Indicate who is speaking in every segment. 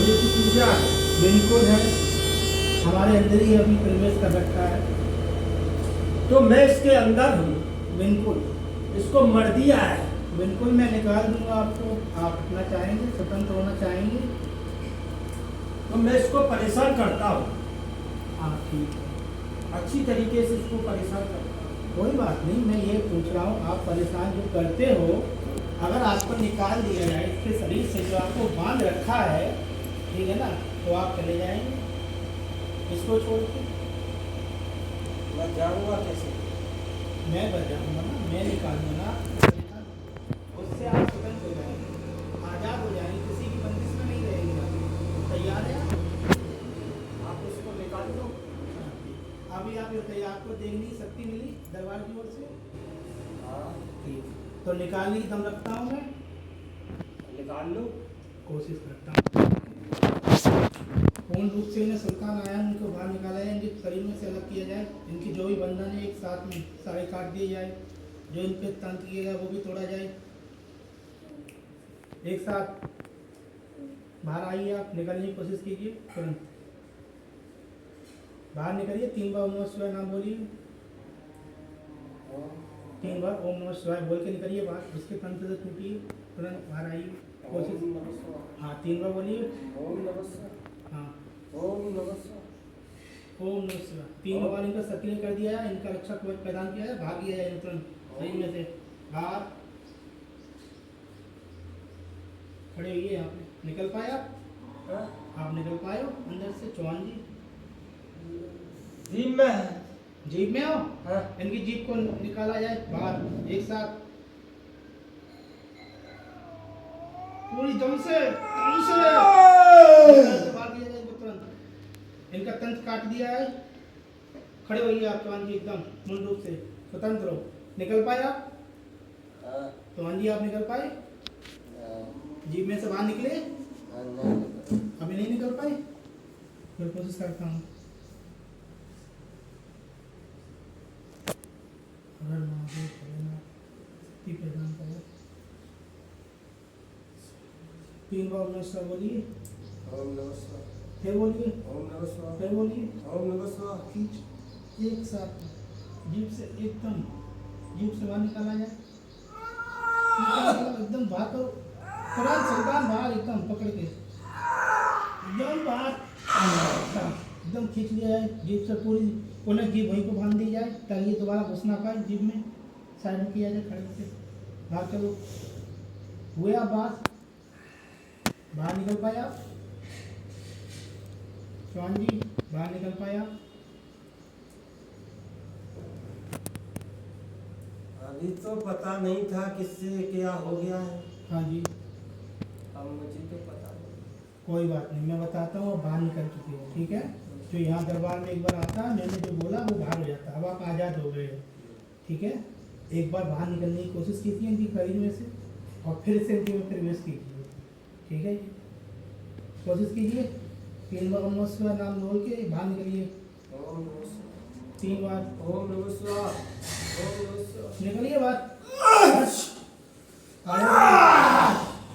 Speaker 1: घोड़े की पूजा बिल्कुल है, हमारे अंदर ही अभी प्रवेश कर रखा है। तो मैं इसके अंदर हूँ, बिल्कुल इसको मर दिया है, बिल्कुल मैं निकाल दूंगा आपको। आप अपना चाहेंगे, स्वतंत्र होना चाहेंगे तो मैं इसको परेशान करता हूँ। हाँ ठीक है, अच्छी तरीके से इसको परेशान करता हूँ, कोई बात नहीं। मैं ये पूछ रहा हूँ, आप परेशान जो करते हो, अगर आपको निकाल दिया जाए इसके शरीर से, जो आपको बांध रखा है, ठीक है ना, तो आप चले जाएंगे इसको छोड़ के?
Speaker 2: मैं जाऊंगा कैसे?
Speaker 1: मैं बच जाऊंगा ना, मैं निकालूंगा ना, उससे आप स्वतंत्र हो जाएंगे, आज़ाद हो जाएंगे, किसी की बंदिश में नहीं रहेंगे आप। तैयार है
Speaker 2: आप उसको निकाल दो।
Speaker 1: अभी आप बताइए, आपको देखने की शक्ति मिली दरबार की ओर से?
Speaker 2: हाँ
Speaker 1: ठीक, तो निकालने की दम रखता हूँ मैं,
Speaker 2: निकाल लो।
Speaker 1: कोशिश करता हूँ। पूर्ण रूप से इन्हें सुल्तान आया, उनको बाहर निकाला जाए, इनके शरीर में से अलग किया जाए, इनकी जो भी बंधन है एक साथ में सारे काट दिए जाए, जो इन पे तंत्र किया गया वो भी तोड़ा जाए। एक साथ बाहर आइए, आप निकलने की कोशिश कीजिए, तुरंत बाहर निकलिए। 3 बार ओम नमः शिवाय नाम बोलिए, 3 बार ओम नमः शिवाय बोल के निकलिए बाहर, उसके तंत्र से टूटिए, तुरंत बाहर आइए, कोशिश। हाँ 3 बार बोलिए।
Speaker 2: ओम नमः शिवाय।
Speaker 1: हाँ
Speaker 2: ओम नमः शिवाय।
Speaker 1: ओम नमः शिवाय। 3 बार इनका सक्रिय कर दिया है, इनका रक्षा कवच प्रदान किया है, भाग गया है तुरंत शरीर में से बाहर। खड़े हुए यहाँ पे, निकल पाए आप?
Speaker 2: हाँ?
Speaker 1: आप निकल पाए हो अंदर से? चौहान जी
Speaker 2: जीप में है।
Speaker 1: जीप में हो?
Speaker 2: हाँ?
Speaker 1: इनकी जीप को निकाला जाए बाहर एक साथ, पूरी दम से बाहर दिया जाए इनको तुरंत। इनका तंत्र काट दिया है, खड़े होइए आप चौहान जी, एकदम मूल रूप से स्वतंत्र हो। निकल पाए आप?
Speaker 2: हाँ?
Speaker 1: चौहान जी आप निकल पाए? जीप में से बाहर निकले? अभी नहीं निकल पाए? फिर कोशिश करता हूँ। अगर महादेव भोलेनाथ शक्ति प्रदान करो। 3 बार ओम नमः शिवाय बोलिए,
Speaker 2: ओम नमः शिवाय।
Speaker 1: फिर बोलिए,
Speaker 2: ओम नमः शिवाय।
Speaker 1: फिर बोलिए।
Speaker 2: ओम नमः शिवाय।
Speaker 1: खींच एक साथ जीप से, एकदम जीप से बाहर निकाला जाए, एकदम बाहर करो, तुरंत सुल्तान बाहर, एकदम पकड़ के एकदम बाहर, एकदम खींच लिया है जीप से, पूरी पुनः जीप वहीं को बांध दी जाए ताकि ये दोबारा घुस ना पाए जीप में। साइड में किया जाए, खड़े होकर बाहर चलो। हुए आप बाहर? बाहर निकल पाए आप? चौहान जी बाहर निकल पाए आप?
Speaker 2: अभी तो पता नहीं था किससे क्या हो गया है।
Speaker 1: हाँ जी,
Speaker 2: अब मुझे तो पता नहीं।
Speaker 1: कोई बात नहीं, मैं बताता हूँ। बाहर निकल चुकी है, ठीक है। जो यहाँ दरबार में एक बार आता है, मैंने जो बोला वो बाहर हो जाता है, अब आप आज़ाद हो गए हो, ठीक है। एक बार बाहर निकलने की कोशिश कीजिए इनकी शरीर में से, और फिर से इनके में प्रवेश कीजिए, ठीक है। कोशिश कीजिए, 3 बार ओम नमः शिवाय नाम बोल के बाहर निकलिए,
Speaker 2: ओम नमः शिवाय।
Speaker 1: 3 बार
Speaker 2: ओम नमः शिवाय। ओम नमः शिवाय।
Speaker 1: निकलिए बाहर,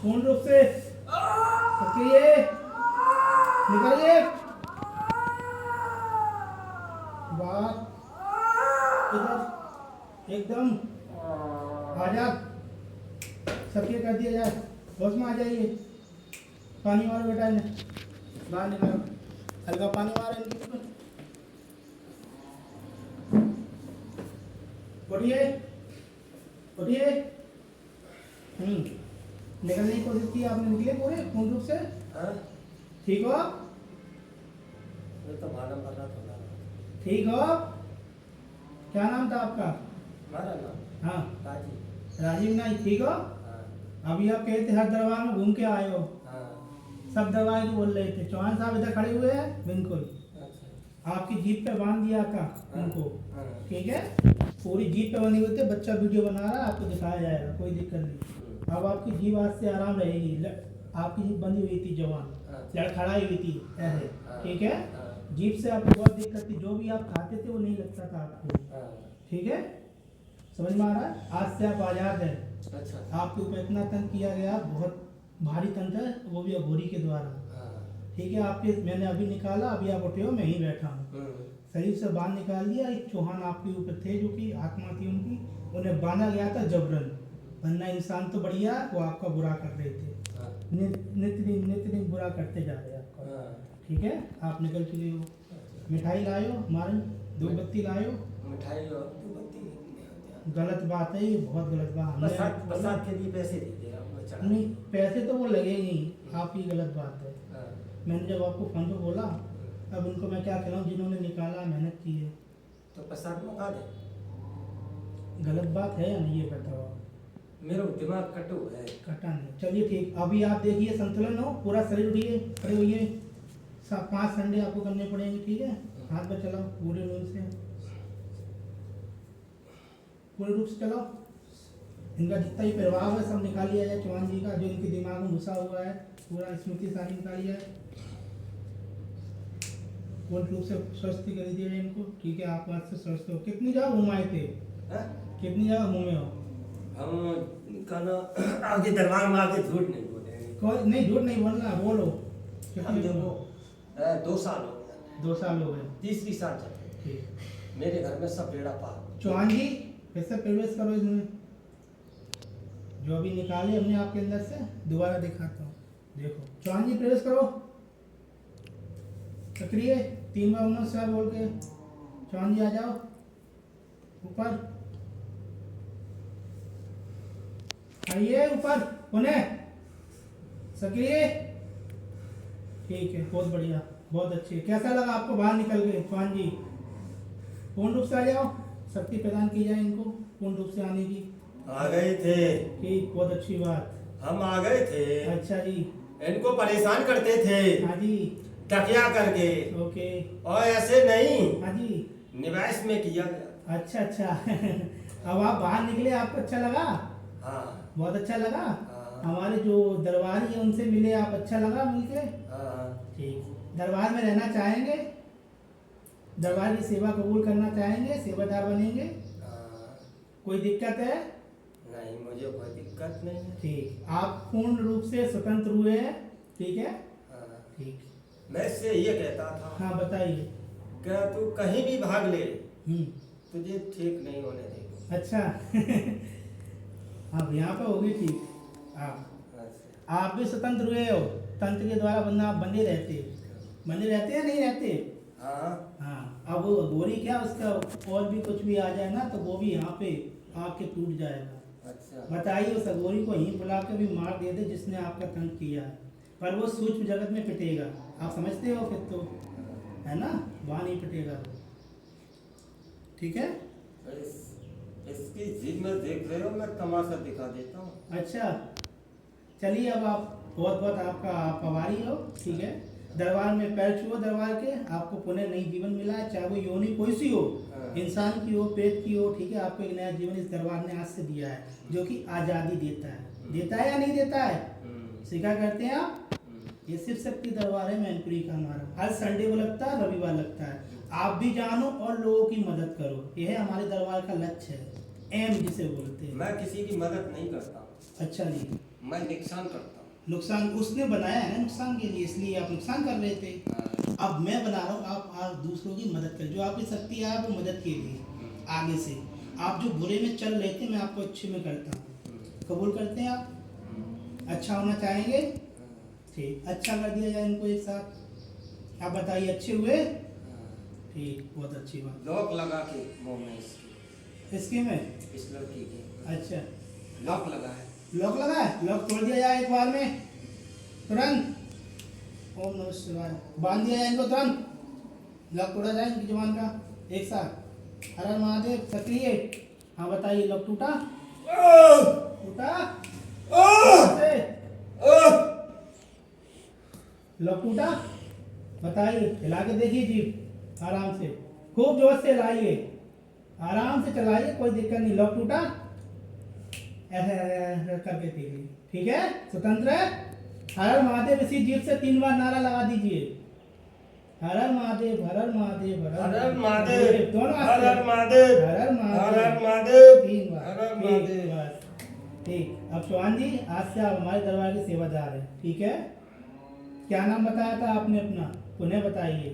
Speaker 1: पूर्ण रूप से सक्रिय निकलिए बाहर, इधर एकदम आजाद, सक्रिय कर दिया जाए, होश में आ जाइए। पानी मारो बेटा इन्हें, बाहर निकालो, हल्का पानी मारो इनके ऊपर, उठिए उठिए। निकलने की कोशिश की आपने, निकले पूरे पूर्ण रूप से?
Speaker 2: हाँ?
Speaker 1: ठीक हो?
Speaker 2: मैं तो भाड़ा भर रहा था।
Speaker 1: ठीक हो? क्या नाम था आपका?
Speaker 2: हमारा नाम
Speaker 1: हाँ
Speaker 2: राजी।
Speaker 1: राजीव नाई, ठीक हो?
Speaker 2: हाँ।
Speaker 1: अभी आप कहते हर दरबार में घूम के आए हो,
Speaker 2: हाँ।
Speaker 1: सब दरबार की बोल रहे थे। चौहान साहब इधर खड़े हुए हैं, बिल्कुल
Speaker 2: अच्छा।
Speaker 1: आपकी जीप पे बांध दिया था
Speaker 2: हाँ।
Speaker 1: उनको,
Speaker 2: हाँ।
Speaker 1: ठीक है। पूरी जीप पे बंधे हुए थे, बच्चा वीडियो बना रहा है, आपको दिखाया जाएगा, कोई दिक्कत नहीं। अब आपकी जीप आज से आराम रहेगी। आपकी जीप बंधी हुई थी जवान, लड़खड़ाई हुई थी ऐसे, ठीक है। जीप से आपको बहुत दिक्कत थी, जो भी आप खाते थे वो नहीं लगता था आपको, ठीक है। समझ में आ रहा है? आज से आप आज़ाद हैं।
Speaker 2: अच्छा।
Speaker 1: आपके ऊपर इतना तंत्र किया गया, बहुत भारी तंत्र है, वो भी अघोरी के द्वारा, ठीक है, आपके मैंने अभी निकाला, अभी आप उठे हो, मैं ही बैठा हूँ, शरीर से बाहर निकाल दिया। एक चौहान आपके ऊपर थे जो कि आत्मा थी उनकी, उन्हें बांधा गया था जबरन, वरना इंसान तो बढ़िया, वो आपका बुरा कर रहे थे, नित्य दिन बुरा करते जा रहे हैं आपका। ठीक है, आप निकल चुके हो। मिठाई लायो, मारन 2 बत्ती लायो।
Speaker 2: मिठाई और 2 बत्ती
Speaker 1: गलत बात है ये, बहुत गलत बात।
Speaker 2: प्रसाद के लिए पैसे दीजिए आपको चढ़ा।
Speaker 1: नहीं, पैसे तो वो लगे ही नहीं, आपकी गलत बात है।
Speaker 2: हाँ।
Speaker 1: मैंने जब आपको फोन पे बोला, अब उनको मैं क्या खिलाऊं जिन्होंने निकाला, मेहनत की है।
Speaker 2: तो प्रसाद मंगा दे।
Speaker 1: गलत बात है या नहीं ये बताओ।
Speaker 2: मेरा दिमाग कटो है।
Speaker 1: कटा नहीं, चलिए ठीक। अभी आप देखिए संतुलन हो, पूरा शरीर उठिए, खड़े होइए। 5 संडे आपको करने पड़ेंगे, ठीक है। हाथ में चलाओ पूरे रूप से, पूरे रूप से चलाओ। इनका जितना भी प्रभाव है सब निकाल लिया जाए, चौहान जी का जो इनके दिमाग में घुसा हुआ है, पूरा स्मृति सारी निकाली जाए, पूर्ण रूप से स्वस्थ कर दिया जाए इनको, ठीक है। आप आज से स्वस्थ हो। कितनी जगह घुमाए थे? कितनी जगह घूमे हो?
Speaker 2: हम कहना आगे दरबार में आके झूठ नहीं बोलेंगे।
Speaker 1: कोई नहीं, झूठ नहीं बोलना, बोलो।
Speaker 2: हम देखो 2 साल हो गए।
Speaker 1: 2 साल हो गए,
Speaker 2: तीसरी साल चल रही।
Speaker 1: ठीक।
Speaker 2: मेरे घर में सब बेड़ा पार।
Speaker 1: चौहान जी फिर से प्रवेश करो इसमें, जो अभी निकाले हमने आपके अंदर से, दोबारा दिखाता हूँ, देखो। चौहान जी प्रवेश करो, सक्रिय 3 बार उन्होंने सर बोल के। चौहान जी आ जाओ ऊपर, आइए ऊपर, पुनः सक्रिय। ठीक है, बहुत बढ़िया, बहुत अच्छे। कैसा लगा आपको बाहर निकल गए चौहान जी? पूर्ण रूप से आ जाओ, शक्ति प्रदान की जाए इनको पूर्ण रूप से आने की।
Speaker 2: आ गए थे।
Speaker 1: ठीक, बहुत अच्छी बात।
Speaker 2: हम आ गए थे।
Speaker 1: अच्छा जी।
Speaker 2: इनको परेशान करते थे
Speaker 1: हाँ जी।
Speaker 2: टकिया करके।
Speaker 1: ओके।
Speaker 2: और ऐसे नहीं,
Speaker 1: हाँ जी।
Speaker 2: निवास में किया गया।
Speaker 1: अच्छा अच्छा। अब आप बाहर निकले, आपको अच्छा लगा?
Speaker 2: हाँ।
Speaker 1: बहुत अच्छा लगा।
Speaker 2: हाँ।
Speaker 1: हमारे जो दरबारी है उनसे मिले आप, अच्छा लगा मिलके?
Speaker 2: हाँ।
Speaker 1: ठीक। दरबार में रहना चाहेंगे? दरबार की सेवा कबूल करना चाहेंगे? सेवादार बनेंगे?
Speaker 2: हाँ।
Speaker 1: कोई दिक्कत है?
Speaker 2: नहीं, मुझे कोई दिक्कत नहीं है।
Speaker 1: ठीक, आप पूर्ण रूप से स्वतंत्र हुए हैं, ठीक है।
Speaker 2: हाँ।
Speaker 1: ठीक।
Speaker 2: मैं इससे ये कहता था।
Speaker 1: हाँ बताइए।
Speaker 2: क्या तू कहीं भी भाग ले,
Speaker 1: हम्म।
Speaker 2: तुझे ठीक नहीं होने देगा।
Speaker 1: अच्छा। अब यहाँ पे होगी ठीक। आप भी स्वतंत्र हुए हो, तंत्र के द्वारा बंधे रहते हैं नहीं रहते?
Speaker 2: हाँ।
Speaker 1: हाँ। अब वो गोरी क्या, उसका और भी कुछ भी आ जाए ना तो वो भी यहाँ पे आके टूट जाएगा।
Speaker 2: अच्छा।
Speaker 1: बताइए उस अघोरी को यहीं बुला के भी मार दे दे जिसने आपका तंत्र किया है, पर वो सूक्ष्म जगत में पिटेगा। आप समझते हो फिर तो, है ना, वहाँ नहीं पिटेगा। ठीक है।
Speaker 2: इसकी जिद में देख रहे हो, मैं तमाशा दिखा देता हूँ।
Speaker 1: अच्छा चलिए, अब आप बहुत बहुत आपका आप आभारी हो, ठीक है। दरबार में पैर छुओ, दरबार के, आपको पुनः नई जीवन मिला है, चाहे वो योनि कोई सी हो, इंसान की हो, पेट की हो, ठीक है। आपको एक नया जीवन इस दरबार ने आज से दिया है, जो कि आज़ादी देता है या नहीं देता है? स्वीकार करते हैं आप? ये सिर्फ शक्ति दरबार है मैनपुरी का हमारा। हर संडे को लगता है, रविवार लगता है। आप भी जानो और लोगों की मदद करो, यह है हमारे दरबार का लक्ष्य है, एम जिसे बोलते हैं।
Speaker 2: मैं किसी की मदद नहीं करता।
Speaker 1: अच्छा जी।
Speaker 2: मैं नुकसान करता हूँ।
Speaker 1: नुकसान उसने बनाया है ना नुकसान के लिए, इसलिए आप नुकसान कर रहे थे। अब मैं बना रहा हूँ, आप दूसरों की मदद करें, जो आपकी शक्ति है वो मदद के लिए आगे से। आप जो बुरे में चल रहे थे, मैं आपको अच्छे में करता हूँ। कबूल करते हैं आप? अच्छा होना चाहेंगे? ठीक, अच्छा कर दिया जाए इनको एक साथ। आप बताइए, अच्छे हुए? ठीक, बहुत अच्छी बात।
Speaker 2: लॉक लगा के मुंह में
Speaker 1: इसके में
Speaker 2: इस लड़की के।
Speaker 1: अच्छा,
Speaker 2: लॉक लगा है।
Speaker 1: लॉक लगा है, लॉक तोड़ दिया जाए एक बार में तुरंत। ओम नमः शिवाय। बांध दिया जाए इनको तुरंत, लॉक तोड़ा जाए इनकी जुबान का एक साथ। हर हर महादेव। सक्रिय। हाँ बताइए, लॉक टूटा? लॉक टूटा? बताइए, हिला के देखिए जीप आराम से, खूब जोर से हिलाइए, आराम से चलाइए, कोई दिक्कत नहीं। लॉक टूटा? ऐसे करके देखिए, ठीक है। स्वतंत्र है। हर हर महादेव। इसी जीप से 3 बार नारा लगा दीजिए, हर हर महादेव, हर हर महादेव,
Speaker 2: हर हर महादेव,
Speaker 1: दोनों
Speaker 2: हर हर महादेव,
Speaker 1: हर हर
Speaker 2: हर हर
Speaker 1: महादेव,
Speaker 2: महादेव,
Speaker 1: 3 बार।
Speaker 2: हर हर
Speaker 1: ठीक,
Speaker 2: महादेव।
Speaker 1: बस ठीक। अब चौहान जी, आज से आप हमारे दरबार के सेवादार हैं, ठीक है। क्या नाम बताया था आपने अपना? पुनः बताइए,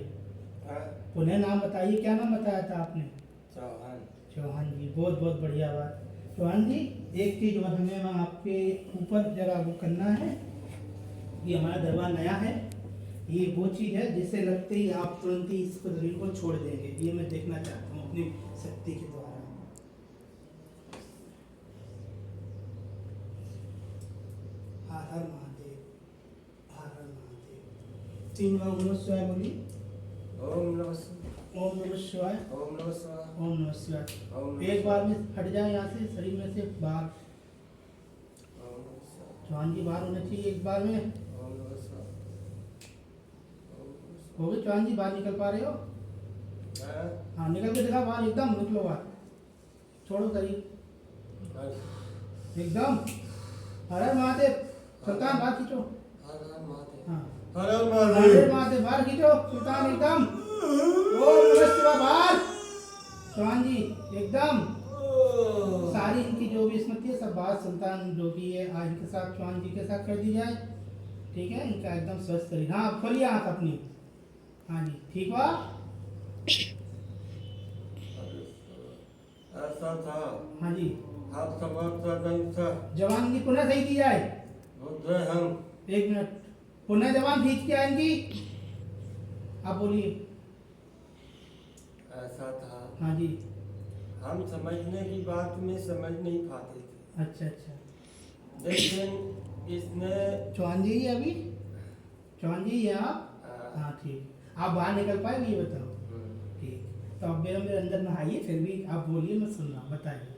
Speaker 2: हाँ,
Speaker 1: पुनः नाम बताइए, क्या नाम बताया था आपने?
Speaker 2: चौहान।
Speaker 1: चौहान जी, बहुत बहुत बढ़िया बात। चौहान जी, एक चीज़ और हमें वहाँ आपके ऊपर जरा वो करना है। ये हमारा दरबार नया है, ये वो चीज़ है जिससे लगते ही आप तुरंत ही इस शरीर को छोड़ देंगे। ये मैं देखना चाहता हूँ अपनी शक्ति के द्वारा। हर हर महादेव, हर हर महादेव। 3 बार ओम नमः शिवाय बोलिए।
Speaker 2: ओम नमः शिवाय।
Speaker 1: ओम नमः शिवाय,
Speaker 2: ओम नमः शिवाय।
Speaker 1: ओम नमः शिवाय।
Speaker 2: ओम नमः
Speaker 1: एक
Speaker 2: शिवाय।
Speaker 1: बार में हट जाए यहाँ से, शरीर में से बाहर।
Speaker 2: ओम नमः शिवाय।
Speaker 1: चौहान जी बाहर होना चाहिए एक बार में।
Speaker 2: ओम नमः शिवाय। ओम नमः शिवाय।
Speaker 1: हो गए चौहान जी, बाहर निकल पा रहे हो?
Speaker 2: हाँ,
Speaker 1: हाँ निकल के दिखा बाहर, एकदम निकलो बाहर, छोड़ो शरीर
Speaker 2: हाँ,
Speaker 1: एकदम। हर हर महादेव, सुल्तान बाहर खींचो।
Speaker 2: हर हर महादेव।
Speaker 1: हाँ
Speaker 2: हर हर
Speaker 1: हर
Speaker 2: महादेव।
Speaker 1: महादेव, बाहर खींचो सुल्तान एकदम। ओम नमः शिवाय बाहर। चौहान जी एकदम सारी इनकी जो भी स्मृति है सब बाहर, सुल्तान जो भी है आज के साथ चौहान जी के साथ कर दी जाए। ठीक है, इनका एकदम स्वस्थ शरीर। हाँ खोलिए आँख अपनी। हाँ जी ठीक हुआ।
Speaker 2: ऐसा था,
Speaker 1: हाँ जी,
Speaker 2: आप समझता नहीं था।
Speaker 1: जवान की पुनः सही की जाए।
Speaker 2: बुद्ध हम।
Speaker 1: एक मिनट, पुनः जवान खींच के आएंगी, आप बोलिए।
Speaker 2: ऐसा था,
Speaker 1: हाँ जी,
Speaker 2: हम समझने की बात में समझ नहीं पाते थे,
Speaker 1: अच्छा अच्छा।
Speaker 2: लेकिन इसने
Speaker 1: चौहान जी ही अभी, चौहान जी ही हैं आप? हाँ ठीक। आप बाहर निकल पाए ये बताओ? ठीक। तो आप मेरे अंदर नहाइए, फिर भी आप बोलिए, मैं सुन रहा हूँ, बताइए।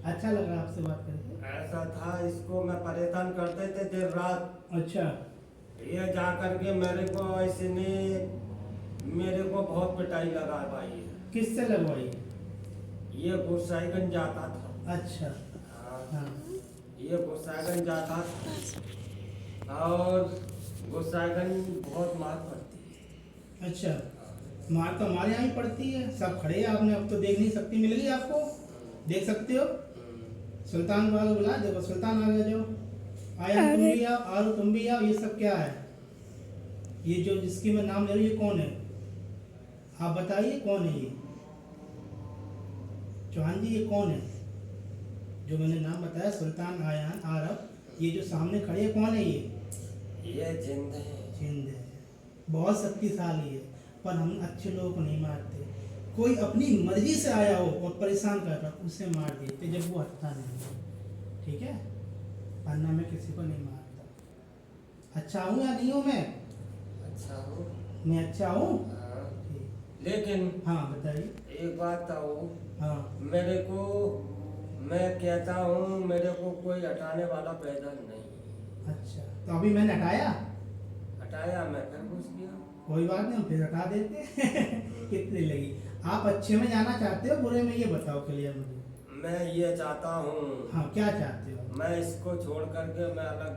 Speaker 1: अच्छा लगा आपसे बात करके।
Speaker 2: ऐसा था, इसको मैं परेशान करते थे देर रात।
Speaker 1: अच्छा
Speaker 2: ये जा करके मेरे को ऐसे ने मेरे को बहुत पिटाई लगा पाई है।
Speaker 1: किससे लगवाई?
Speaker 2: ये गोसाईगंज जाता था।
Speaker 1: अच्छा
Speaker 2: हाँ,
Speaker 1: हाँ
Speaker 2: ये गोसाईगंज जाता था और गोसाईगंज बहुत मार पड़ती है।
Speaker 1: अच्छा, मार तो हमारे यहाँ ही पड़ती है, सब खड़े हैं, आपने अब तो देख नहीं सकती, मिल गई आपको, देख सकते हो। सुल्तान वालों बुला, देखो सुल्तान आ गया जो। आया तुम भी आओ, आरो तुम भी आओ। ये सब क्या है? ये जो जिसकी मैं नाम ले रही हूँ, ये कौन है? आप बताइए कौन है ये? चौहान जी ये कौन है जो मैंने नाम बताया? सुल्तान आयान आरब, ये जो सामने खड़े हैं कौन है
Speaker 2: ये जिंद है।
Speaker 1: जिंद है, बहुत शक्तिशाली है, पर हम अच्छे लोगों को नहीं मारते। कोई अपनी मर्जी से आया हो और परेशान कर रहा, उसे मार देते जब वो हटता नहीं। ठीक है, वरना मैं किसी को नहीं मारता। अच्छा हूँ या नहीं हूँ मैं?
Speaker 2: अच्छा हूँ।
Speaker 1: मैं अच्छा हूँ।
Speaker 2: हाँ,
Speaker 1: ठीक।
Speaker 2: लेकिन
Speaker 1: हाँ बताइए।
Speaker 2: एक बात तो
Speaker 1: हाँ
Speaker 2: मेरे को, मैं कहता हूँ मेरे को कोई हटाने वाला पैदा नहीं।
Speaker 1: अच्छा, तो अभी मैंने हटाया?
Speaker 2: हटाया, मैं फिर घुस गया।
Speaker 1: कोई बात नहीं, हम फिर हटा देते। कितनी लगी? आप अच्छे में जाना चाहते हो बुरे में, ये बताओ क्लियर मुझे।
Speaker 2: मैं ये चाहता हूँ।
Speaker 1: हाँ क्या चाहते हो?
Speaker 2: मैं इसको छोड़ करके मैं अलग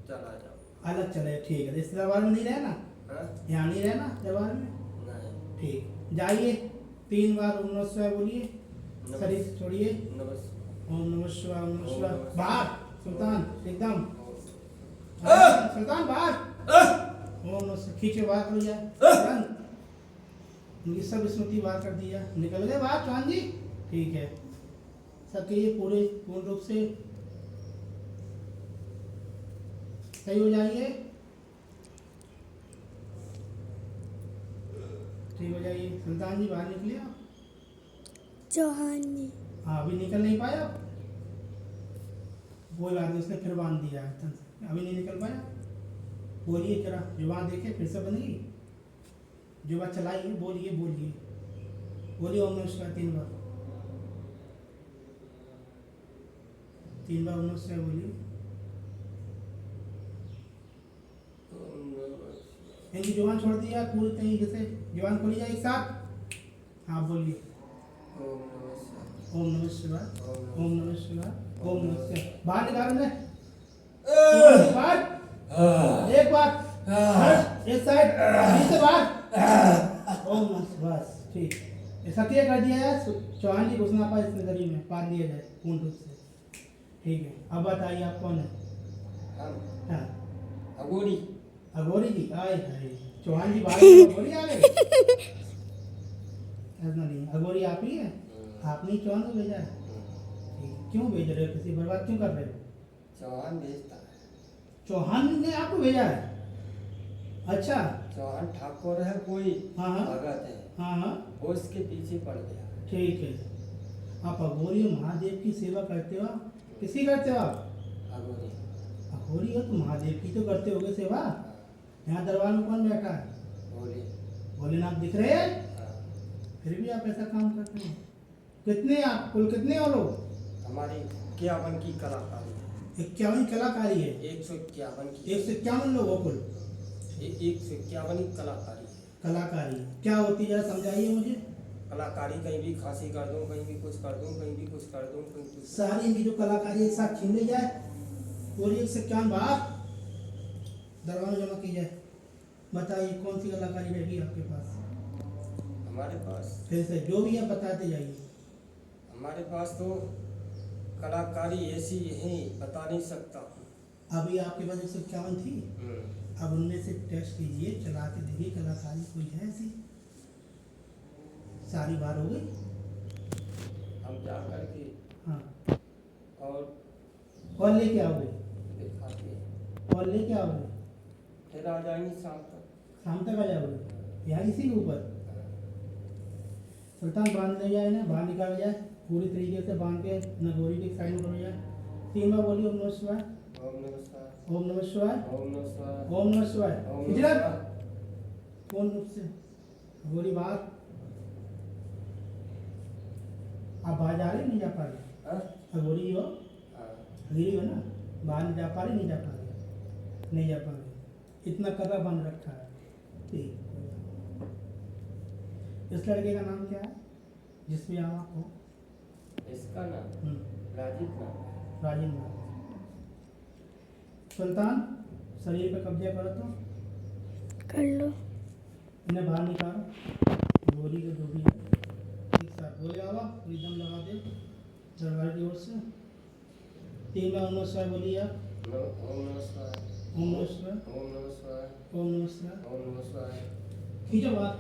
Speaker 2: चला जाऊँ।
Speaker 1: अलग चले, ठीक है। इस दरबार में नहीं रहना?
Speaker 2: हाँ?
Speaker 1: यहाँ नहीं रहना दरबार में?
Speaker 2: नहीं।
Speaker 1: ठीक, जाइए 3 बार ओम नमः शिवाय बोलिए, शरीर छोड़िए।
Speaker 2: नमस्कार।
Speaker 1: ओम नमः शिवाय, ओम नमः
Speaker 2: ओम
Speaker 1: शिवाय।
Speaker 2: नमः शिवाय।
Speaker 1: बाहर सुल्तान एकदम, सुल्तान बाहर। ओम नमः शिवाय, खींचे बाहर कर जाए। उनकी सब स्मृति बाहर कर दिया, निकल गए बाहर चौहान जी। ठीक है, सबके ये पूरे पूर्ण रूप से सही हो जाइए, ठीक हो जाइए। सुल्तान जी बाहर निकले आप?
Speaker 3: चौहान जी।
Speaker 1: हाँ अभी निकल नहीं पाया आप? कोई बात नहीं, उसने फिर बांध दिया है, अभी नहीं निकल पाया। बोलिए जरा, जुबान देखे फिर से बन गई, जुबान चलाइए, बोलिए बोलिए बोलिए। ओम नमः शिवाय 3 बार, 3 बार ओम नमः शिवाय बोलिए। इनकी जुबान छोड़ दिया पूरी तरीके से, जुबान खोली जाए एक साथ। हाँ बोलिए। ओम नमः शिवाय, ओम नमः शिवाय, ओम नमः शिवाय। बाहर निकाल में बाहर, एक बार एक साइड से बाहर। ओम नमः शिवाय, ठीक। सत्य कर दिया है, चौहान जी घुसना पाए इस नगरी में, पार दिया जाए पूर्ण रूप से। ठीक है, अब बताइए आप कौन है?
Speaker 2: हम
Speaker 1: हाँ
Speaker 2: अघोरी।
Speaker 1: अघोरी जी आए हाय चौहान जी बाहर से अघोरी आ गए ऐसा नहीं अघोरी आप ही है आपने ही चौहान को भेजा है ठीक, क्यों भेज रहे हो किसी बर्बाद क्यों कर रहे हो
Speaker 2: चौहान भेजता है।
Speaker 1: चौहान ने आपको भेजा है अच्छा
Speaker 2: चौहान ठाकुर है कोई
Speaker 1: हाँ, हाँ।
Speaker 2: भगत है,
Speaker 1: हाँ हाँ
Speaker 2: वो इसके पीछे पड़ गया।
Speaker 1: ठीक है आप अघोरी और महादेव की सेवा करते हो किसी करते हो आप
Speaker 2: अघोरी।
Speaker 1: अघोरी हो तो महादेव की तो करते होगे सेवा यहाँ दरबार में कौन बैठा है
Speaker 2: भोले।
Speaker 1: भोलेनाथ दिख रहे हैं
Speaker 2: हाँ।
Speaker 1: फिर भी आप ऐसा काम करते हैं कितने आप कुल कितने हो लोग
Speaker 2: हमारी 51 की कलाकारी है।
Speaker 1: 51 कलाकारी है
Speaker 2: 151 की
Speaker 1: 151 लोग हो कुल
Speaker 2: 151 ही कलाकारी है।
Speaker 1: कलाकारी क्या होती है समझाइए मुझे
Speaker 2: कलाकारी कहीं भी खांसी कर दूं, कहीं भी कुछ कर दूं, कहीं भी कुछ कर दूं, कहीं कुछ।
Speaker 1: सारी इनकी जो कलाकारी एक साथ छीन ली जाए पूरी 151 बार दरबार में जमा की जाए बताइए कौन सी कलाकारी रहेगी आपके पास
Speaker 2: हमारे पास
Speaker 1: फिर से जो भी है बताते जाइए
Speaker 2: हमारे पास तो कलाकारी ऐसी है बता नहीं सकता।
Speaker 1: अभी आपके पास 151 थी अब उनमें से टेस्ट कीजिए चला के देखिए कलाकारी कोई है ऐसी सारी बार हो गई
Speaker 2: हम जा करके
Speaker 1: हाँ
Speaker 2: और
Speaker 1: लेके आओगे
Speaker 2: दिखाते हैं,
Speaker 1: और लेके आओगे
Speaker 2: फिर आ जाएंगे शाम तक।
Speaker 1: शाम तक आ जाओगे यहाँ इसी के ऊपर सुल्तान बांध ले जाए ना बाहर निकाल जाए पूरी तरीके से बांध के नगोरी के साइड में जाए 3 बार बोलिए ओम नमः शिवाय
Speaker 2: ओम नमस्कार।
Speaker 1: ओम नमः शिवाय
Speaker 2: ओम नमस्कार।
Speaker 1: ओम नमः शिवाय
Speaker 2: ओम
Speaker 1: इधर
Speaker 2: नमस्कार।
Speaker 1: कौन रूप से गोली बाहर आप बाहर जा रहे नहीं जा पा रहे
Speaker 2: हाँ?
Speaker 1: अघोरी हो
Speaker 2: हाँ।
Speaker 1: अघोरी हो ना बाहर नहीं जा पा रहे नहीं जा पा रहे नहीं जा पा रहे इतना कदर बन रखा है ठीक इस लड़के का नाम क्या है जिसमें आप हो
Speaker 2: इसका नाम राजीव नाम है।
Speaker 1: राजीव नाम सुल्तान शरीर पे कब्जा करो तो
Speaker 3: कर लो
Speaker 1: इन्हें बाहर निकालो गोली को जो भी है एक साथ बोले आवा पूरी दम लगा दे दरबार की ओर से 3 बार ओम नमः शिवाय बोलिए आप
Speaker 2: ओम नमस्कार।
Speaker 1: ओम नमः शिवाय
Speaker 2: ओम नमस्कार।
Speaker 1: ओम नमः शिवाय
Speaker 2: ओम नमस्कार।
Speaker 1: खींचो बात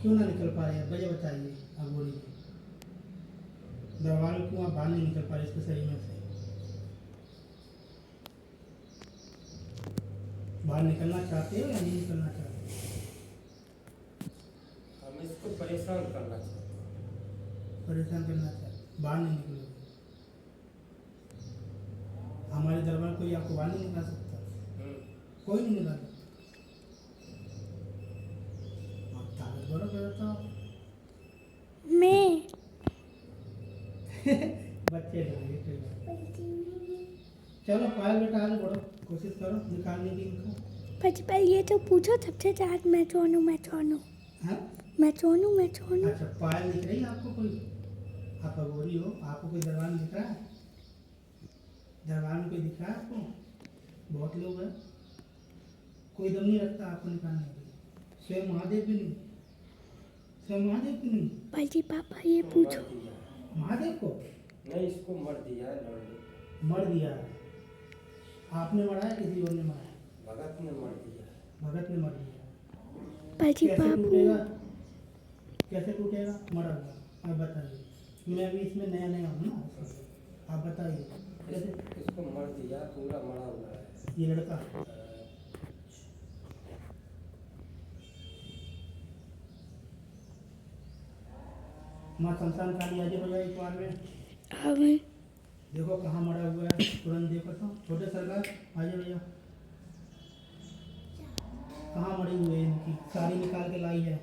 Speaker 1: क्यों ना निकल पा रहे हैं वजह बताइए आप बोलिए दरबार में क्यों आप बाहर नहीं निकल पा रहे इसके शरीर में से बाहर निकलना चाहते हो या नहीं निकलना चाहते
Speaker 2: हम इसको परेशान करना चाहते हैं।
Speaker 1: परेशान करना चाहते बाहर नहीं निकलोगे हमारे दरबार कोई आपको बाहर नहीं निकाल सकता कोई नहीं निकाल सकता आप ताकत बड़ो करता
Speaker 3: मैं
Speaker 1: बच्चे लगे कोई बात नहीं। चलो पायल बेटा आगे बढ़ो कोशिश करो निकालने की इनको
Speaker 3: पर ये तो पूछो सबसे ज्यादा मैं कौन हूँ
Speaker 1: हाँ
Speaker 3: मैं कौन हूँ
Speaker 1: अच्छा पायल दिख रही है आपको कोई आप अघोरी हो आपको कोई दरबार में दिख रहा है दरबार में कोई दिख रहा है आपको बहुत लोग हैं कोई दम नहीं रखता आपको निकालने के लिए स्वयं महादेव भी नहीं स्वयं महादेव भी नहीं
Speaker 3: भाई पापा ये पूछो
Speaker 2: मर दिया है।
Speaker 1: महादेव को
Speaker 2: नहीं इसको मर दिया है लड़ने।
Speaker 1: मर दिया है आपने मरा है किसी और ने मारा है
Speaker 2: भगत ने मर दिया है।
Speaker 1: भगत ने मर दिया
Speaker 3: भाई
Speaker 1: कैसे
Speaker 3: बाबू
Speaker 1: टूटेगा कैसे टूटेगा मरा हुआ आप बताइए मैं अभी इसमें नया नया हूँ ना आप बताइए कैसे
Speaker 2: इसको मर दिया पूरा मरा हुआ है।
Speaker 1: ये लड़का माँ शमशान काली आजे बजाए एक बार में
Speaker 3: अभी
Speaker 1: देखो कहाँ मरा हुआ है तुरंत देखो तो छोटे सरकार आजे भैया कहाँ मरी हुई है इनकी सारी निकाल के लाई है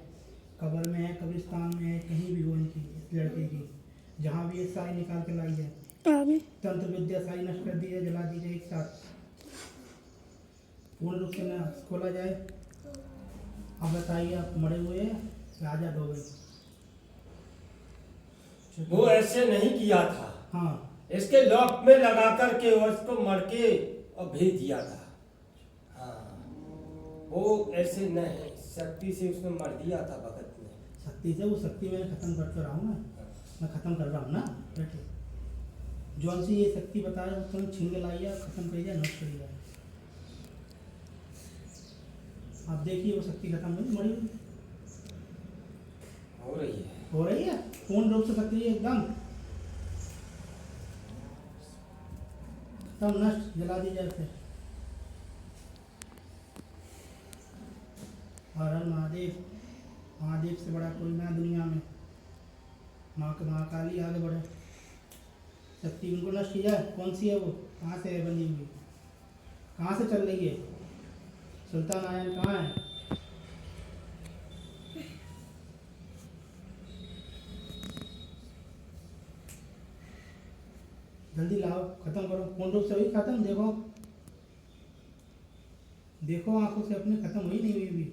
Speaker 1: कब्र में है कब्रिस्तान में है कहीं भी हो इनकी इस लड़के की जहाँ भी है सारी निकाल के लाई है
Speaker 3: अभी
Speaker 1: तंत्र विद्या सारी नष्ट कर दी है जला दी जाए एक साथ पूर्ण रूप से न खोला जाए अब बताइए आप मरे हुए हैं या आजाद हो गए
Speaker 2: वो ऐसे नहीं किया था।
Speaker 1: हाँ
Speaker 2: इसके लॉक में लगा करके उसको मर के और भेज दिया था। हाँ वो ऐसे नहीं शक्ति से उसने मर दिया था भगत ने।
Speaker 1: शक्ति से वो शक्ति मैंने खत्म करते रहा हूँ मैं खत्म कर रहा हूँ ना बैठे जौन सी ये शक्ति बता रहे हो तुम छीन के लाइए, खत्म करिए, नष्ट करिए। आप देखिए वो शक्ति खत्म हुई, मरी हुई
Speaker 2: हो रही है।
Speaker 1: हो रही है, पूर्ण रूप से सक्रिय एकदम सब नष्ट, जला दी जाए थे। हर हर महादेव, महादेव से बड़ा कोई ना दुनिया में। महाकाली आगे बढ़े, शक्ति उनको नष्ट की जाए। कौन सी है वो, कहाँ से है बंदी हुई, कहाँ से चल रही है? सुल्तान आयन कहाँ है? जल्दी लाओ, खत्म करो, पूर्ण रूप से हुई खत्म। देखो देखो आंखों से अपने, खत्म हुई नहीं हुई भी,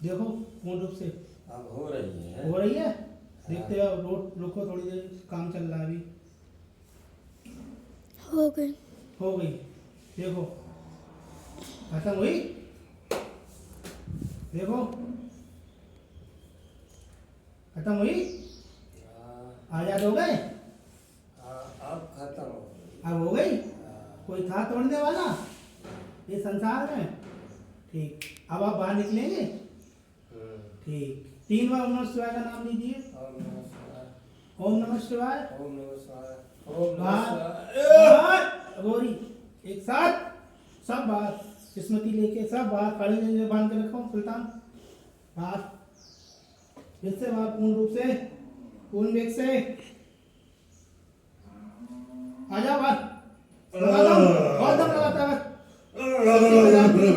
Speaker 1: देखो पूर्ण रूप से
Speaker 2: अब हो रही है।
Speaker 1: हो रही है। देखते हो, रुको थोड़ी देर, काम चल रहा है अभी।
Speaker 3: हो गई।
Speaker 1: हो गई, देखो खत्म हुई, देखो खत्म हुई, आजाद हो गए।
Speaker 2: अब खत्म हो गई।
Speaker 1: अब हो गई, कोई था तोड़ने वाला ये संसार में? ठीक, अब आप बाहर निकलेंगे। ठीक, 3 बार ओम नमः शिवाय का नाम लीजिए।
Speaker 2: ओम नमः शिवाय,
Speaker 1: ओम नमः शिवाय,
Speaker 2: ओम नमः शिवाय, ओम नमः
Speaker 1: बाहर
Speaker 2: शिवाय।
Speaker 1: बाहर, गौरी एक साथ सब बाहर, स्मृति लेके सब बाहर, खड़े बांध के रखो। सुल्तान बाहर, फिर से बाहर, पूर्ण रूप से, पूर्ण वेग से आ जाओ बाहर। लगा दम, बहुत दम लगाता है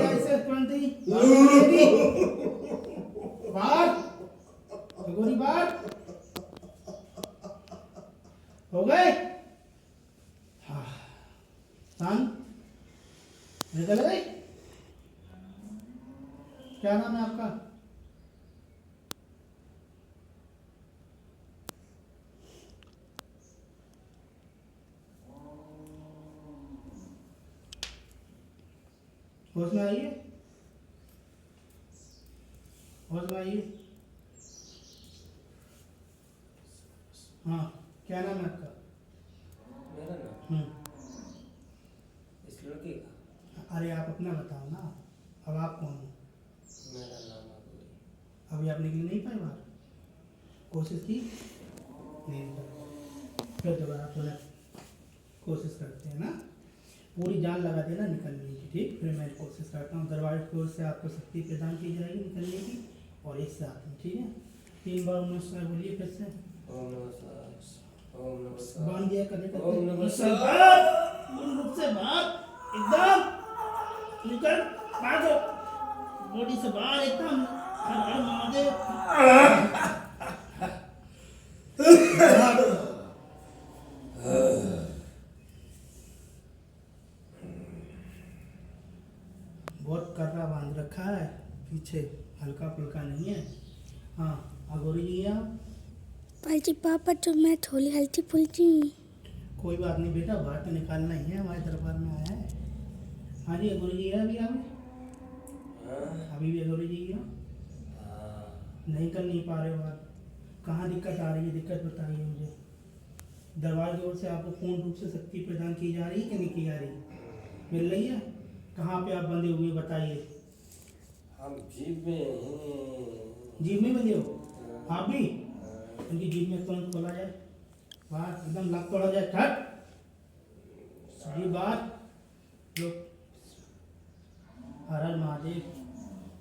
Speaker 1: ऐसे तुरंत ही बाहर, गौरी बाहर हो गए। हाँ, शांत, निकल गए। क्या नाम है आपका? होश में आइए, होश में आइए। हाँ, क्या नाम है आपका?
Speaker 2: मेरा नाम इस लड़के का।
Speaker 1: अरे आप अपना बताओ ना, अब आप कौन हो?
Speaker 2: मेरा नाम अबूरी।
Speaker 1: अभी आप निकल नहीं पाए बाहर, कोशिश की नहीं निकल, फिर दोबारा पुनः कोशिश करते हैं ना, पूरी जान लगा देना निकलने की। ठीक, फिर मैं कोशिश करता हूँ। दरवाजे की ओर से आपको शक्ति प्रदान की जाएगी निकलने की, और एक साथ में। ठीक है, 3 बार ओम नमः शिवाय बोलिए फिर से।
Speaker 2: ओम नमः शिवाय, ओम नमः शिवाय,
Speaker 1: बांध दिया करने
Speaker 2: ओम नमः
Speaker 1: का
Speaker 2: शिवाय।
Speaker 1: पूर्ण रूप से बाहर, एकदम निकल, भागो बॉडी से बाहर एकदम। हर हर महादेव। बहुत कर्रा बांध रखा है पीछे, हल्का फुल्का नहीं है। हाँ, अगोरी जी हैं आप?
Speaker 3: पाजी पापा तो मैं थोड़ी हल्की फुल्की हूँ।
Speaker 1: कोई बात नहीं बेटा, बाहर तो निकालना ही है, हमारे दरबार में आया है। हाँ जी, अगोरी जी है अभी आप? अभी भी अगोरी जी है? नहीं कर नहीं पा रहे हो आप? कहाँ दिक्कत आ रही है, दिक्कत बताइए मुझे। दरबार की ओर से आपको पूर्ण रूप से शक्ति प्रदान की जा रही है कि नहीं की जा रही? मिल रही है? कहाँ पे आप बंधे हुए बताइए?
Speaker 2: हम जीव में हैं।
Speaker 1: जीभ में बंधे हो आप भी? उनकी जीभ में तुरंत खोला जाए, बाहर एकदम लग तोड़ा जाए, ठट जी बाहर। लोग हर हर महादेव,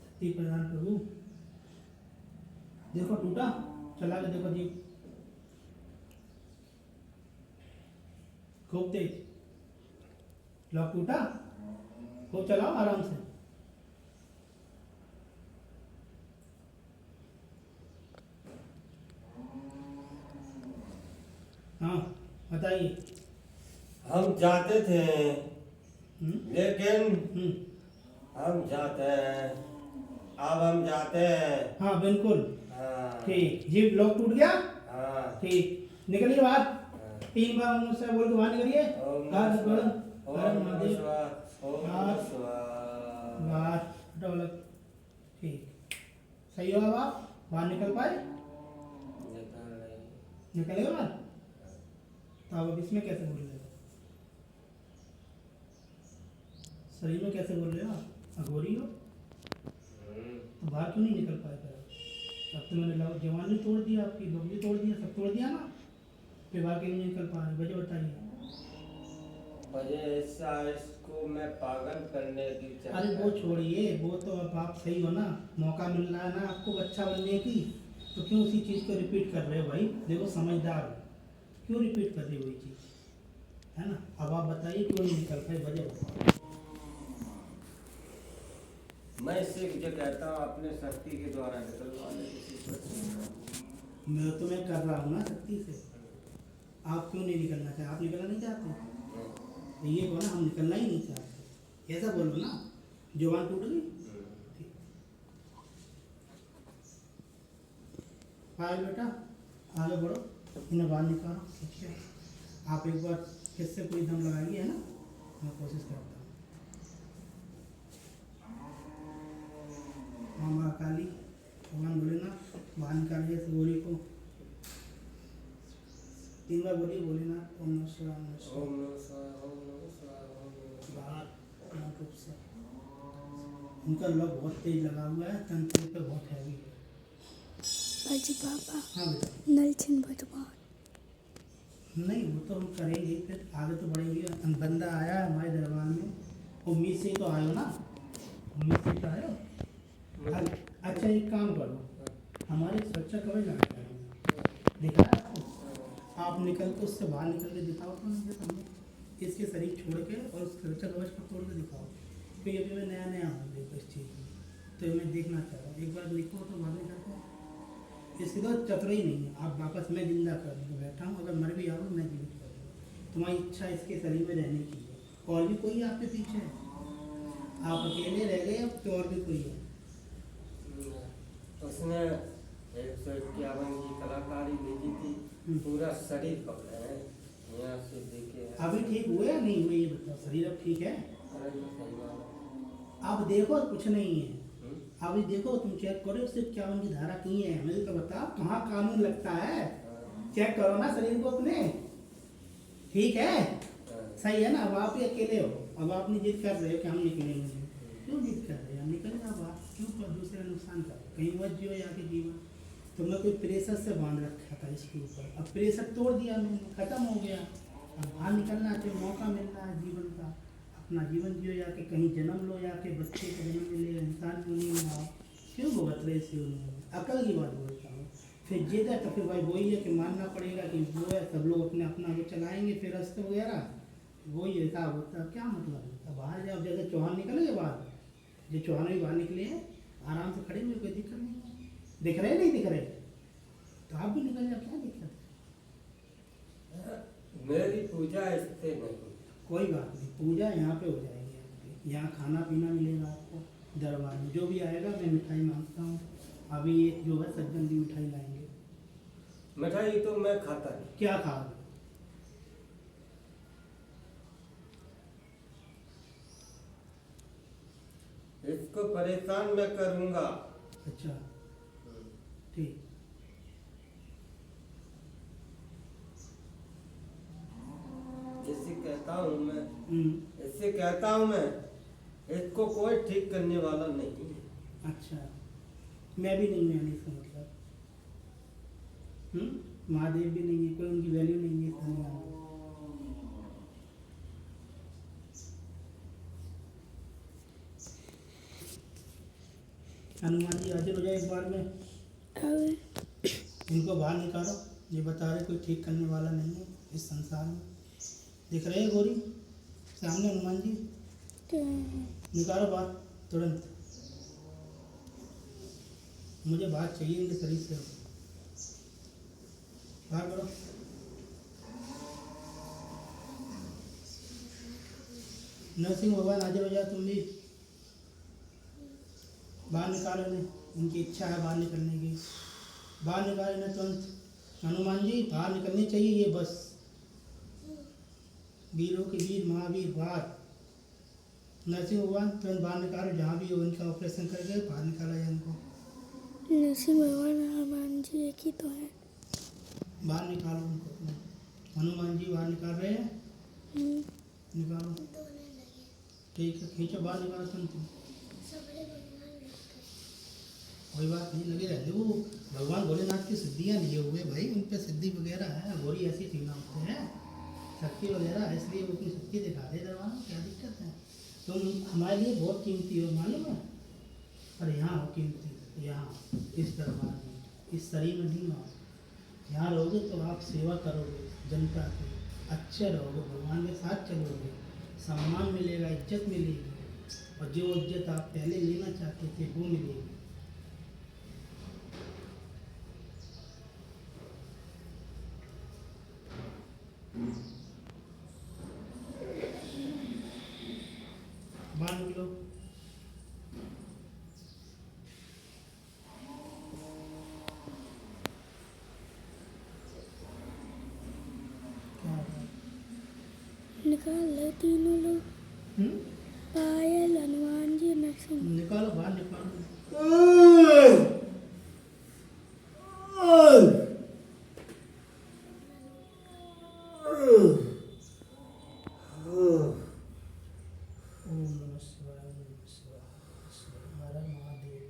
Speaker 1: शक्ति प्रदान प्रभु। देखो टूटा, चला के देखो जीभ, खूब तेज लॉक टूटा, खूब चलाओ आराम से। हाँ बताइए।
Speaker 2: हम जाते थे, लेकिन
Speaker 1: हम्म,
Speaker 2: हम जाते हैं, अब हम जाते हैं।
Speaker 1: हाँ बिल्कुल
Speaker 2: हाँ,
Speaker 1: ठीक। जीभ लॉक टूट गया,
Speaker 2: हाँ,
Speaker 1: ठीक, निकलिए बाहर।
Speaker 2: हाँ।
Speaker 1: 3 बार मुंह से बोल के बाहर निकलिए।
Speaker 2: ओम
Speaker 1: बाहर
Speaker 2: नमः शिवाय,
Speaker 1: निकलो,
Speaker 2: ओम
Speaker 1: हर
Speaker 2: नमः
Speaker 1: महादेव,
Speaker 2: शिवाय, ओम नमः शिवाय।
Speaker 1: बाहर हटो अलग। ठीक, सही होगा आप बाहर निकल पाए?
Speaker 2: निकल रही।
Speaker 1: निकलेगा बाहर? तो आप अब इसमें कैसे बोल रहे हो? शरीर में कैसे बोल रहे हो आप? अघोरी हो तो बाहर क्यों नहीं निकल पाए फिर? अब तो मैंने जवान भी तोड़ दिया, आपकी लोग भी तोड़ दिया, सब तोड़ दिया ना, फिर बाहर क्यों नहीं निकल पा रहे? वजह बताइए।
Speaker 2: वजह ऐसा है, इसको मैं पागल करने की
Speaker 1: अरे वो छोड़िए, वो तो अब आप सही हो ना, मौका मिल रहा है ना आपको अच्छा बनने की, तो क्यों उसी चीज़ को रिपीट कर रहे हो भाई? देखो समझदार हो, क्यों रिपीट कर रहे हो वही चीज़, है ना? अब आप बताइए क्यों नहीं निकल पाए, वजह बताओ।
Speaker 2: मैं इससे जो कहता हूँ अपने शक्ति के द्वारा निकलवा ले किसी पर।
Speaker 1: मैं कर रहा हूँ ना शक्ति से, आप क्यों नहीं निकलना चाहते? आप निकलना नहीं चाहते तो ये बोला हम निकलना ही नहीं चाहते, ऐसा बोलो ना, जुबान टूट गई। पायल बेटा आगे बढ़ो, इन्हें बाहर निकालो, ठीक है? आप एक बार फिर से कोई दम लगाइए, है ना? मैं कोशिश करता हूँ। मामा काली भगवान भोलेनाथ बाहर निकालिए इस गोली को। 3 बार बोलिए भोलेनाथ ओम नमः शिवाय, नमः शिवाय।
Speaker 2: ओम नमः शिवाय, ओम नमः शिवाय, ओम नमः शिवाय।
Speaker 1: बाहर पूर्ण रूप से उनका लॉक बहुत तेज लगा हुआ है, तंत्र पे बहुत हैवी है।
Speaker 3: अजी पापा
Speaker 1: हाँ बेटा,
Speaker 3: नल छिन भगवान
Speaker 1: नहीं वो तो हम करेंगे, फिर आगे तो बढ़ेंगे। बंदा आया हमारे दरबार में, उम्मीद से ही तो आयो ना, उम्मीद से तो आयो। अच्छा एक काम करो, हमारे सच्चा कवच लगा है, देखा है आपको? आप निकल के उससे बाहर निकल के दिखाओ तो मुझे सामने, इसके शरीर छोड़ के और उस सच्चा कवच को तोड़ के दिखाओ। तो ये भी मैं नया नया हूँ देखो इस चीज़ में, तो ये मैं देखना चाह रहा हूँ, एक बार लिखो तो बाहर निकल के। इसकी तो चतुराई नहीं है, आप वापस मैं जिंदा करने को बैठा हूँ, अगर मर भी आओ मैं जीवित कर दूँगा। तुम्हारी इच्छा इसके शरीर में रहने की है, और भी कोई आपके पीछे है? आप अकेले रह गए अब तो और भी कोई है?
Speaker 2: उसने 151 की कलाकारी भेजी थी, पूरा शरीर पकड़ा है यहाँ से देखे।
Speaker 1: अभी ठीक हुए या नहीं हुए ये बताओ? शरीर अब ठीक है?
Speaker 2: अरे तो सही बात है।
Speaker 1: अब देखो कुछ नहीं है, अभी देखो तुम चेक करो 151 की धारा की है, मुझे तो बताओ कहाँ कानून लगता है? चेक करो ना शरीर को अपने, ठीक है? सही है ना? अब आप ही अकेले हो, अब आप नहीं जिद कर रहे हो कि हम निकलेंगे, क्यों जिद कर रहे हो? निकल जाओ बाहर, क्यों पर दूसरे नुकसान कर? कहीं मत जियो या के जीवन। तुमने कोई प्रेशर से बांध रखा था इसके ऊपर, अब प्रेशर तोड़ दिया मैंने, खत्म हो गया। अब बाहर निकलना चाहिए, मौका मिल रहा है जीवन का, अपना जीवन जियो, या के कहीं जन्म लो, या के बच्चे को जन्म मिले, इंसान क्यों नहीं हुआ? क्यों भुगत रहे इसी अकल की बात बोलता हूँ। फिर जिद है तो फिर भाई वही है कि मानना पड़ेगा कि वो है, सब लोग अपने अपना वो चलाएंगे फिर रास्ते वगैरह, वही हिसाब होता है। क्या मतलब होता है? बाहर जाओ, जैसे चौहान निकले बाहर, जो चौहान भी बाहर निकले हैं आराम से खड़े हुए, कोई दिक्कत नहीं है। दिख रहे नहीं दिख रहे तो आप भी निकल जाओ, क्या दिक्कत है?
Speaker 2: मेरी पूजा इससे नहीं।
Speaker 1: कोई बात नहीं, पूजा यहाँ पे हो जाएगी आपकी, यहाँ खाना पीना मिलेगा आपको दरबार में, जो भी आएगा मैं मिठाई मांगता हूँ। अभी एक जो है सज्जन की मिठाई लाएंगे।
Speaker 2: मिठाई तो मैं खाता नहीं।
Speaker 1: क्या खाओगे?
Speaker 2: इसको परेशान मैं करूँगा।
Speaker 1: अच्छा ठीक,
Speaker 2: जैसे कहता हूँ मैं,
Speaker 1: हम्म,
Speaker 2: इससे कहता हूँ मैं, इसको कोई ठीक करने वाला नहीं है।
Speaker 1: अच्छा मैं भी नहीं हूँ यानी इसका मतलब, महादेव भी नहीं है, कोई उनकी वैल्यू नहीं है इस दुनिया में। हनुमान जी हाजिर हो जाए एक बार में, इनको बाहर निकालो, ये बता रहे कोई ठीक करने वाला नहीं है इस संसार में। दिख रहे हैं गौरी सामने हनुमान जी? निकालो बाहर तुरंत, मुझे बात चाहिए इनके शरीर से, बाहर करो। नरसिंह भगवान हाजिर हो जाए, तुम भी बाहर निकालो इन्हें, इनकी इच्छा है बाहर निकलने की, बाहर निकालो इन्हें तुरंत। हनुमान जी बाहर निकलनी चाहिए ये, बस वीरों के वीर महावीर बाहर। नरसिंह भगवान तुरंत बाहर निकालो, जहाँ भी हो इनका ऑपरेशन करके बाहर निकाला जाए इनको।
Speaker 3: नरसिंह भगवान हनुमान जी एक ही तो है।
Speaker 1: बाहर निकालो उनको। हनुमान जी बाहर निकाल रहे हैं, निकालो। ठीक है, खींचो बाहर, निकालो तुम। कोई बात नहीं, लगे रहते वो भगवान भोलेनाथ की सिद्धियाँ लिए हुए भाई, उन पे सिद्धि वगैरह है। गौरी ऐसी चीज़ होते हैं, शक्ति वगैरह है, इसलिए वो अपनी शक्ति दिखा दे दरबार में, क्या दिक्कत है। तुम हमारे लिए बहुत कीमती हो, मालूम है। पर यहाँ हो कीमती, यहाँ इस दरबार में, इस शरीर में नहीं हो। यहाँ रहोगे तो आप सेवा करोगे जनता की, अच्छे रहोगे, भगवान के साथ चलोगे, सम्मान मिलेगा, इज्जत मिलेगी, और जो इज्जत आप पहले लेना चाहते थे वो मिलेगी। बाहर निकलो।
Speaker 3: निकाल लो तीनों लोग। पायल, हनुमान जी, नरसिंह।
Speaker 1: निकालो बाहर, निकालो। ओम नमः शिवाय, ओम नमः शिवाय, हर हर महादेव।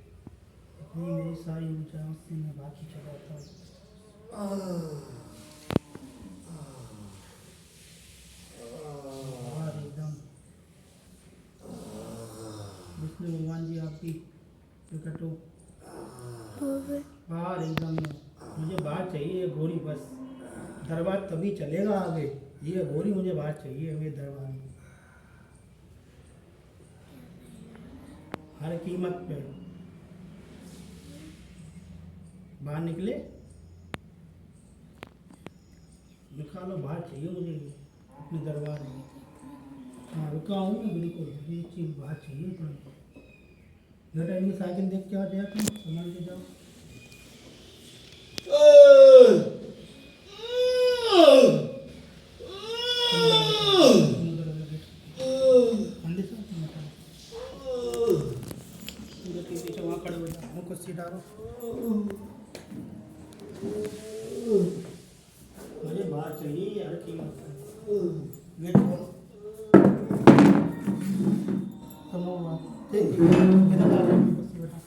Speaker 1: अपनी मेरी सारी ऊर्जाओं से मैं बाकी चलाता हूँ। बाहर एकदम विष्णु भगवान जी आपकी प्रकट हो। बाहर एकदम, मुझे बाहर चाहिए ये गोरी, बस दरबार तभी चलेगा आगे। ये गोरी मुझे बाहर चाहिए मेरे दरबार में, हर कीमत पे। बाहर निकले, निकालो, बाहर चाहिए मुझे अपने दरबार में। हाँ रुका हूँ मैं बिल्कुल, ये चीज़ बाहर चाहिए तुमको। बेटा इनकी साइकिल देख के आ जाए, तुम संभाल के जाओ। डालो, मुझे बाहर चाहिए यार कीमत पे। गेट खोलो, ठीक है, इधर आ जाओ, कुर्सी बैठा।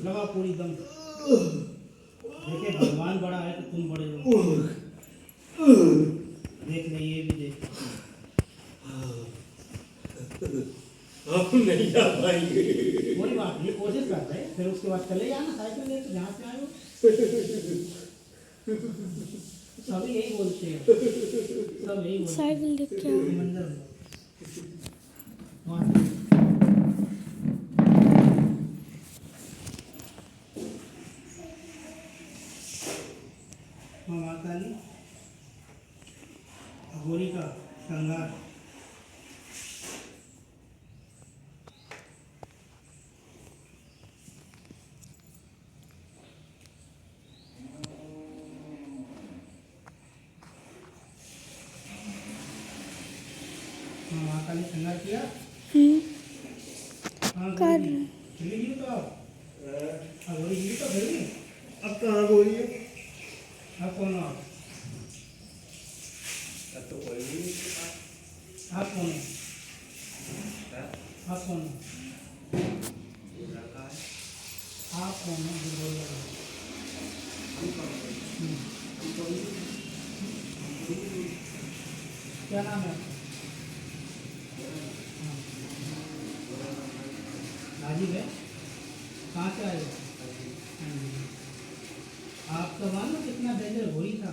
Speaker 1: लगा पूरी दम। देखिए भगवान बड़ा है तो तुम बड़े हो। देख ले, ये भी देख।
Speaker 2: आप नहीं आ पाएंगे।
Speaker 1: कोई बात नहीं, कोशिश करते हैं, फिर उसके बाद चले जाना साइकिल लेकर जहाँ से आए हो। सभी यही बोलते हैं, सब यही बोलते हैं।
Speaker 3: साइकिल देख के आओ।
Speaker 1: मंदिर में। माँ काली गोरी का श्रृंगार। माँ काली श्रृंगार किया। हाँ
Speaker 3: कर
Speaker 1: गोरी तो हाँ गोरी तो फिर भी
Speaker 2: अब कहाँ गोरी है?
Speaker 1: आप कौन हो?
Speaker 2: अब तो कोई नहीं।
Speaker 1: आप कौन हो? आप कौन हो? आप कौन हो जो बोल रहे हो? क्या नाम है आपका? राजीव है। कहाँ से आए हो? आपका मालूम कितना डेंजर गोरी था।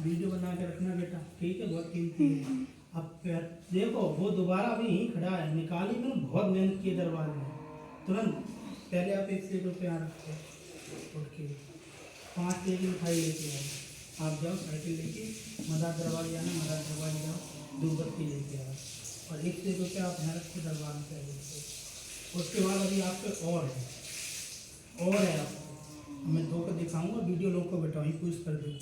Speaker 1: वीडियो बना के रखना बेटा, ठीक है, बहुत कीमती है। अब देखो वो दोबारा अभी यहीं खड़ा है, निकाली मैंने, बहुत मेहनत की दरबार में तुरंत। पहले आप 1 से रुपये आ रखे उठ के 5 केजी मिठाई लेके आए। आप जाओ साइकिल लेके मदार दरबार जाना, मदार दरबार जाओ, 2 बत्ती लेके आओ, और 1 से रुपये आप यहाँ रख के दरबार में चाहिए। उसके बाद अभी आप पे और है आपको, मैं 2 को दिखाऊंगा, वीडियो लोग को बैठाऊँ, पूछ कर दूँ।